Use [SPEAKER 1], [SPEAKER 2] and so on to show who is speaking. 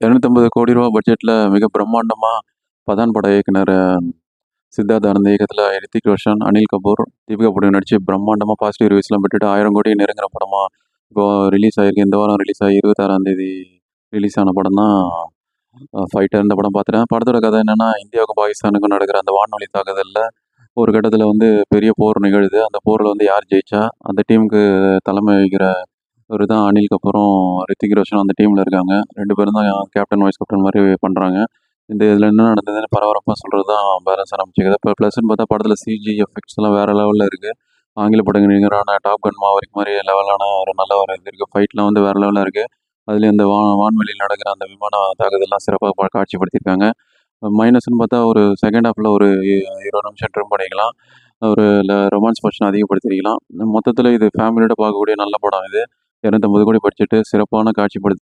[SPEAKER 1] ரூ. 250 பட்ஜெட்ல மிக பிரம்மாண்டமா பதான் பட இயக்குனர் சித்தார்த் ஆனந்த் இயக்கத்துல ரித்திக் ரோஷன், அனில் கபூர், தீபிகா படுகோன் நடிச்சு பிரம்மாண்டமா பாசிட்டிவ் ரிவ்யூஸ்லாம் பெற்றுட்டு 1000 கோடி நெருங்குற படமா இப்போ ரிலீஸ் ஆயிருக்கு. இந்த வாரம் ரிலீஸ் ஆகி 26ஆம் தேதி ரிலீஸ் ஆன படம் தான் ஃபைட்டர். இந்த படம் பார்த்துட்டேன். படத்தோட கதை என்னன்னா, இந்தியாவுக்கும் பாகிஸ்தானுக்கும் நடக்கிற அந்த வான்வழி தாக்குதல்ல ஒரு கட்டத்துல பெரிய போர் நிகழுது. அந்த போர்ல யார் ஜெயிச்சா அந்த டீமுக்கு தலைமை வகிக்கிற தான் அனில் கபூரும், ரித்திக் ரோஷனும் அந்த டீம்ல இருக்காங்க. 2 பேரும் தான் கேப்டன், வைஸ் கேப்டன் மாரி பண்றாங்க. இதுல என்ன நடந்ததுன்னு பரபரப்பா சொல்றது தான் பேலன்ஸ் ஆரம்பிச்சுக்குது. இப்போ ப்ளஸ்ன்னு பார்த்தா படத்துல சிஜி எஃபெக்ட்ஸ்லாம் வேற லெவல்ல இருக்கு. ஆங்கில படங்களான டாப் கன் மாவரிக் மாரி லெவலான ஒரு நல்ல ஒரு இது இருக்கு. ஃபைட்லாம் வேற லெவல்ல இருக்கு. அதுலயும் இந்த வான்வெளியில நடக்கிற அந்த விமான தாக்குதல்லாம் சிறப்பா காட்சிப்படுத்தியிருக்காங்க. மைனஸ்ன்னு பார்த்தா ஒரு செகண்ட் ஹாஃப்ல ஒரு 20 நிமிஷம் ட்ரிம் பண்ணிக்கலாம். ஒரு ரொமான்ஸ் போர்ஷன் அதிகப்படுத்தியிருக்கலாம். மொத்தத்துல இது ஃபேமிலியோட பார்க்கக்கூடிய நல்ல படம் இது. 250 கோடி பட்ஜெட்டு, சிறப்பான காட்சிப்படுத்தல்.